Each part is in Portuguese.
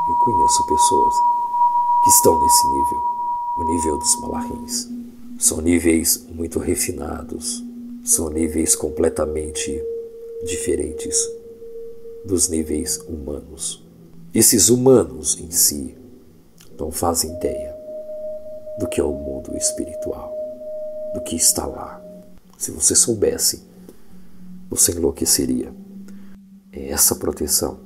Eu conheço pessoas que estão nesse nível, o nível dos malahins. São níveis muito refinados, são níveis completamente diferentes dos níveis humanos. Esses humanos em si não fazem ideia do que é o mundo espiritual, do que está lá. Se você soubesse, você enlouqueceria. É essa proteção.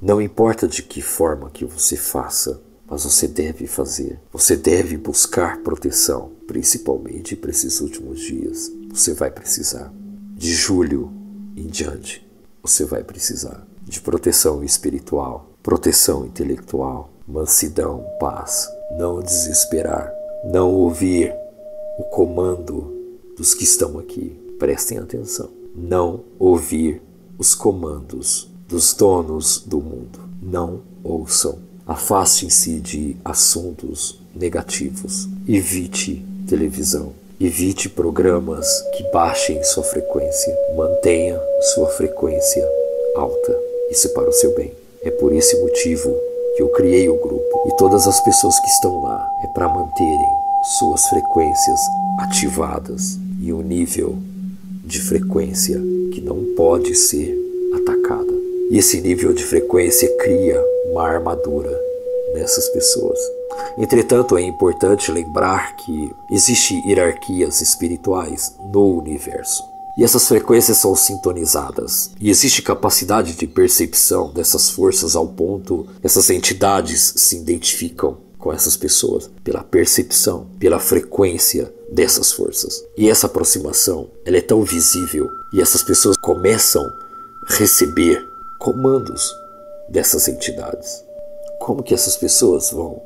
Não importa de que forma que você faça, mas você deve fazer. Você deve buscar proteção, principalmente para esses últimos dias. Você vai precisar. De julho em diante, você vai precisar de proteção espiritual, proteção intelectual, mansidão, paz, não desesperar, não ouvir o comando dos que estão aqui. Prestem atenção. Não ouvir os comandos dos donos do mundo. Não ouçam. Afaste-se de assuntos negativos. Evite televisão. Evite programas que baixem sua frequência. Mantenha sua frequência alta. Isso é para o seu bem. É por esse motivo que eu criei o grupo. E todas as pessoas que estão lá é para manterem suas frequências ativadas e um nível de frequência que não pode ser atacada. E esse nível de frequência cria uma armadura nessas pessoas. Entretanto, é importante lembrar que existem hierarquias espirituais no universo. E essas frequências são sintonizadas. E existe capacidade de percepção dessas forças ao ponto essas entidades se identificam com essas pessoas pela percepção, pela frequência dessas forças. E essa aproximação, ela é tão visível e essas pessoas começam a receber comandos dessas entidades. Como que essas pessoas vão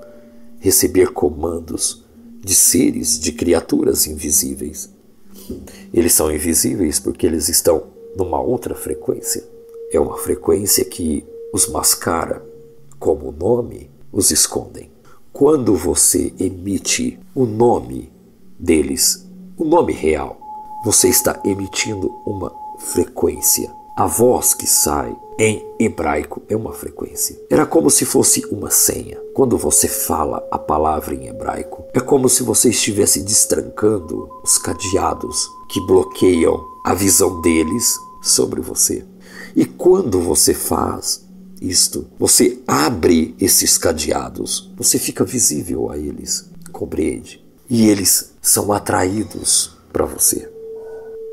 receber comandos de seres, de criaturas invisíveis? Eles são invisíveis porque eles estão numa outra frequência. É uma frequência que os mascara, como o nome os escondem. Quando você emite o nome deles, o nome real, você está emitindo uma frequência. A voz que sai em hebraico é uma frequência. Era como se fosse uma senha. Quando você fala a palavra em hebraico, é como se você estivesse destrancando os cadeados que bloqueiam a visão deles sobre você. E quando você faz isto, você abre esses cadeados, você fica visível a eles, compreende? E eles são atraídos para você.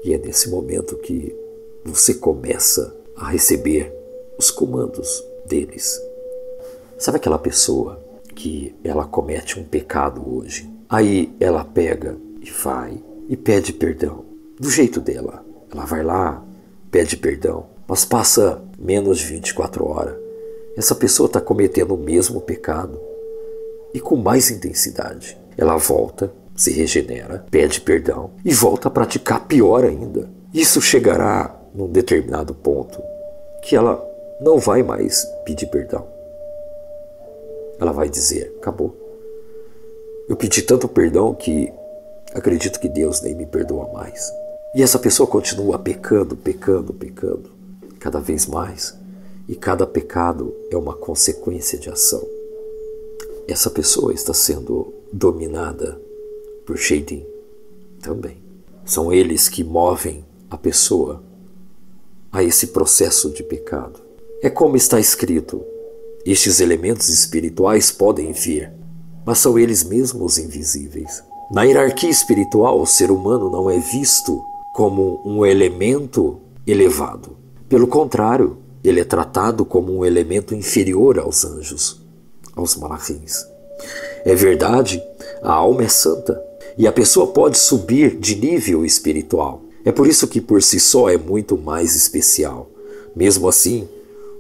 E é nesse momento que você começa a receber os comandos deles. Sabe aquela pessoa que ela comete um pecado hoje? Aí ela pega e vai e pede perdão. Do jeito dela. Ela vai lá, pede perdão. Mas passa menos de 24 horas. Essa pessoa está cometendo o mesmo pecado. E com mais intensidade. Ela volta, se regenera, pede perdão e volta a praticar pior ainda. Isso chegará num determinado ponto que ela não vai mais pedir perdão. Ela vai dizer, acabou. Eu pedi tanto perdão que acredito que Deus nem me perdoa mais. E essa pessoa continua pecando, cada vez mais. E cada pecado é uma consequência de ação. Essa pessoa está sendo dominada por Shaitan também. São eles que movem a pessoa a esse processo de pecado. É como está escrito, estes elementos espirituais podem vir, mas são eles mesmos invisíveis. Na hierarquia espiritual, o ser humano não é visto como um elemento elevado. Pelo contrário, ele é tratado como um elemento inferior aos anjos, aos malachins. É verdade, a alma é santa e a pessoa pode subir de nível espiritual. É por isso que por si só é muito mais especial. Mesmo assim,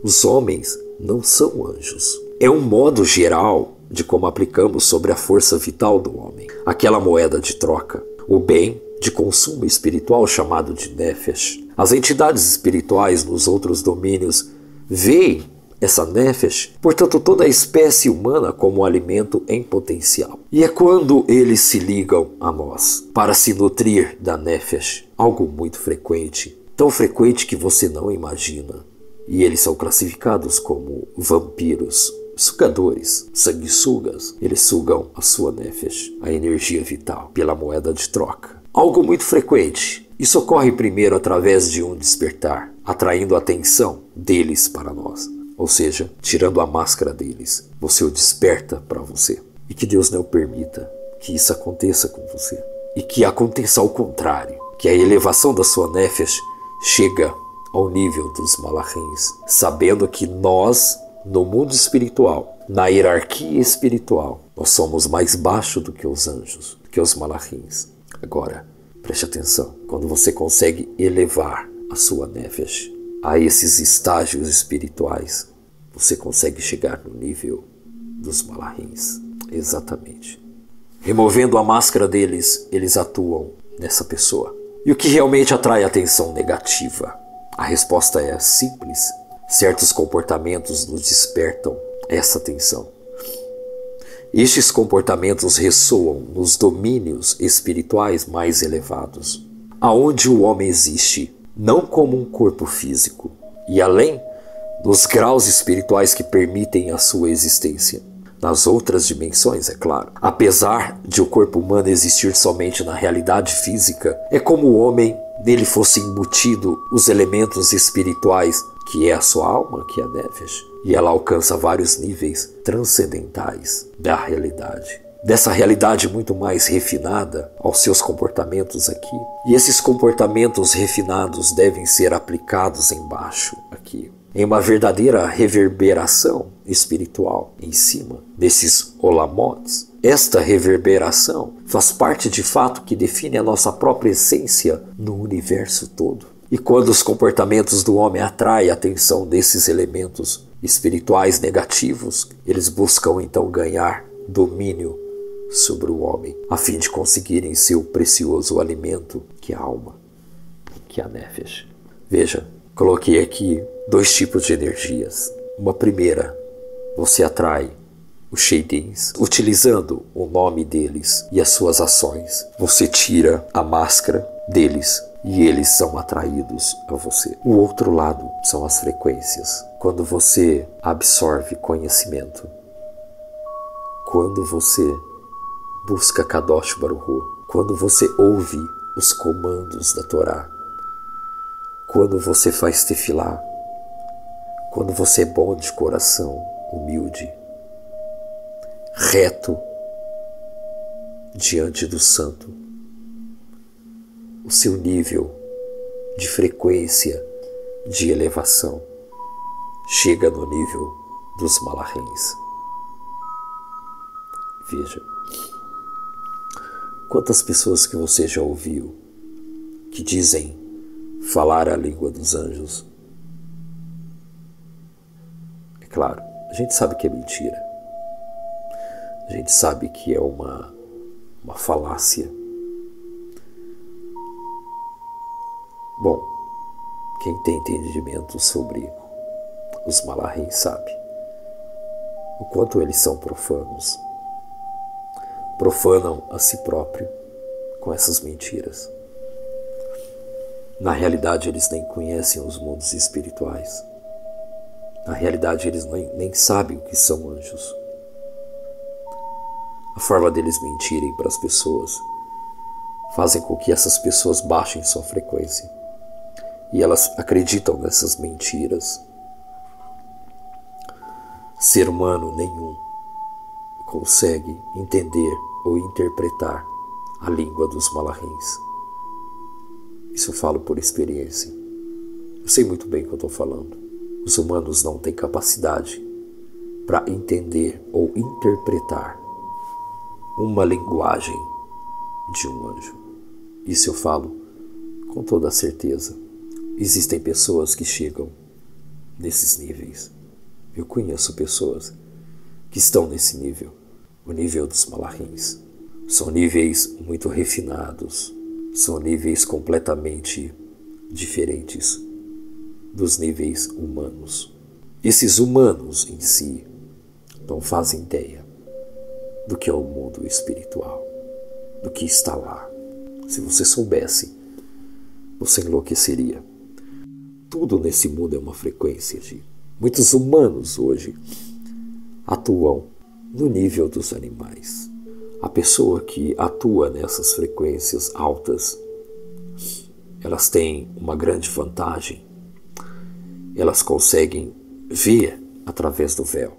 os homens não são anjos. É um modo geral de como aplicamos sobre a força vital do homem. Aquela moeda de troca, o bem de consumo espiritual chamado de Nefesh. As entidades espirituais nos outros domínios veem essa Nefesh, portanto toda a espécie humana como um alimento em potencial. E é quando eles se ligam a nós para se nutrir da Nefesh, algo muito frequente tão frequente que você não imagina. E eles são classificados como vampiros, sugadores, sanguessugas. Eles sugam a sua nefesh, a energia vital, pela moeda de troca. Algo muito frequente. Isso ocorre primeiro através de um despertar, atraindo a atenção deles para nós. Ou seja, tirando a máscara deles, você o desperta para você. E que Deus não permita que isso aconteça com você. E que aconteça ao contrário, que a elevação da sua nefesh chega ao nível dos malachins, sabendo que nós, no mundo espiritual, na hierarquia espiritual, nós somos mais baixos do que os anjos, do que os malachins. Agora, preste atenção, quando você consegue elevar a sua nefesh a esses estágios espirituais, você consegue chegar no nível dos malachins. Exatamente. Removendo a máscara deles, eles atuam nessa pessoa. E o que realmente atrai atenção negativa? A resposta é simples. Certos comportamentos nos despertam essa atenção. Estes comportamentos ressoam nos domínios espirituais mais elevados, aonde o homem existe não como um corpo físico, e além dos graus espirituais que permitem a sua existência. Nas outras dimensões, é claro. Apesar de o corpo humano existir somente na realidade física, é como o homem nele fosse embutido os elementos espirituais, que é a sua alma, que é a nefesh, e ela alcança vários níveis transcendentais da realidade. Dessa realidade muito mais refinada aos seus comportamentos aqui. E esses comportamentos refinados devem ser aplicados embaixo, aqui, em uma verdadeira reverberação espiritual em cima desses olamotes. Esta reverberação faz parte de fato que define a nossa própria essência no universo todo. E quando os comportamentos do homem atraem a atenção desses elementos espirituais negativos, eles buscam então ganhar domínio sobre o homem, a fim de conseguirem seu precioso alimento, que é a alma, que é a nefesh. Veja, coloquei aqui 2 tipos de energias. Uma primeira, você atrai os sheidins, utilizando o nome deles e as suas ações. Você tira a máscara deles e eles são atraídos a você. O outro lado são as frequências. Quando você absorve conhecimento, quando você busca Kadosh Baruch Hu, quando você ouve os comandos da Torá, quando você faz tefilá, quando você é bom de coração, humilde, reto diante do santo, o seu nível de frequência, de elevação, chega no nível dos malachins. Veja, quantas pessoas que você já ouviu que dizem falar a língua dos anjos? É claro, a gente sabe que é mentira. A gente sabe que é uma falácia. Bom, quem tem entendimento sobre os malachins sabe o quanto eles são profanos. Profanam a si próprio com essas mentiras. Na realidade, eles nem conhecem os mundos espirituais. Na realidade, eles nem sabem o que são anjos. A forma deles mentirem para as pessoas fazem com que essas pessoas baixem sua frequência. E elas acreditam nessas mentiras. Ser humano nenhum consegue entender ou interpretar a língua dos malachins. Isso eu falo por experiência. Eu sei muito bem o que eu estou falando. Os humanos não têm capacidade para entender ou interpretar uma linguagem de um anjo. Isso eu falo com toda certeza. Existem pessoas que chegam nesses níveis. Eu conheço pessoas que estão nesse nível, o nível dos malachins. São níveis muito refinados, são níveis completamente diferentes dos níveis humanos. Esses humanos em si não fazem ideia do que é o mundo espiritual, do que está lá. Se você soubesse, você enlouqueceria. tudo nesse mundo é uma frequência. Muitos humanos hoje atuam no nível dos animais. A pessoa que atua nessas frequências altas, elas têm uma grande vantagem. Elas conseguem ver através do véu.